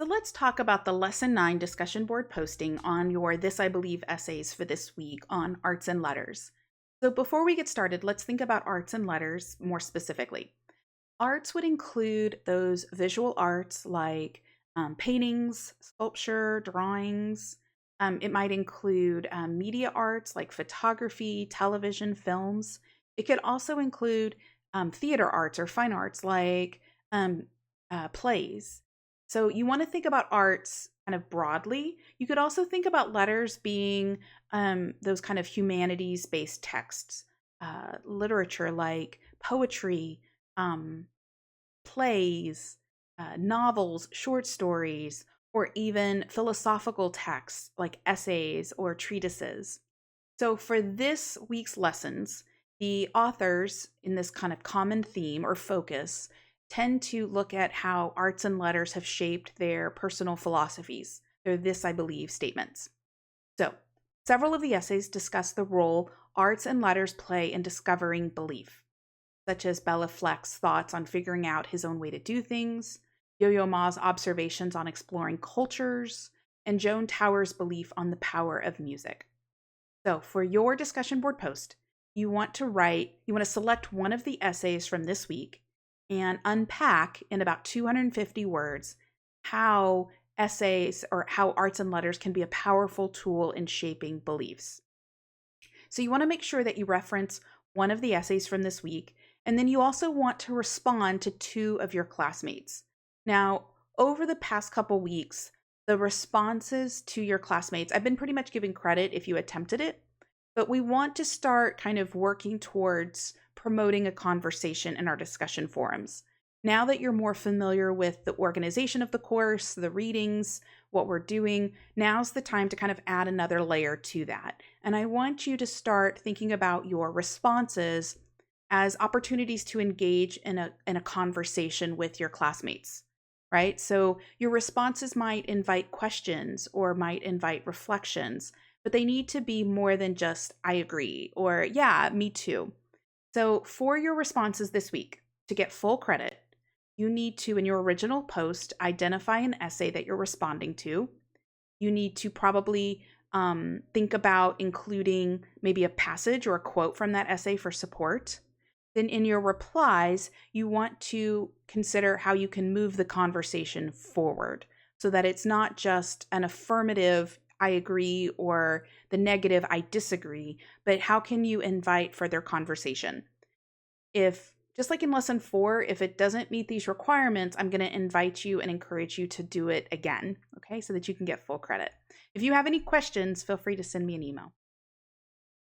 So let's talk about the Lesson 9 discussion board posting on your This I Believe essays for this week on arts and letters. So before we get started, let's think about arts and letters more specifically. Arts would include those visual arts like paintings, sculpture, drawings. It might include media arts like photography, television, films. It could also include theater arts or fine arts like plays. So you want to think about arts kind of broadly. You could also think about letters being those kind of humanities-based texts, literature like poetry, um, plays, novels, short stories, or even philosophical texts like essays or treatises. So for this week's lessons, the authors in this kind of common theme or focus tend to look at how arts and letters have shaped their personal philosophies, their "this I believe" statements. So several of the essays discuss the role arts and letters play in discovering belief, such as Bella Fleck's thoughts on figuring out his own way to do things, Yo-Yo Ma's observations on exploring cultures, and Joan Tower's belief on the power of music. So for your discussion board post, you want to select one of the essays from this week and unpack in about 250 words how essays or how arts and letters can be a powerful tool in shaping beliefs. So you want to make sure that you reference one of the essays from this week, and then you also want to respond to two of your classmates. Now, over the past couple weeks, the responses to your classmates, I've been pretty much giving credit if you attempted it, but we want to start kind of working towards promoting a conversation in our discussion forums. Now that you're more familiar with the organization of the course, the readings, what we're doing, now's the time to kind of add another layer to that. And I want you to start thinking about your responses as opportunities to engage in a conversation with your classmates, right? So your responses might invite questions or might invite reflections, but they need to be more than just "I agree" or "yeah, me too." So for your responses this week, to get full credit, you need to, in your original post, identify an essay that you're responding to. You need to probably think about including maybe a passage or a quote from that essay for support. Then in your replies, you want to consider how you can move the conversation forward so that it's not just an affirmative "I agree" or the negative "I disagree," but how can you invite further conversation? If, just like in lesson 4, if it doesn't meet these requirements, I'm going to invite you and encourage you to do it again, okay, so that you can get full credit. If you have any questions, feel free to send me an email.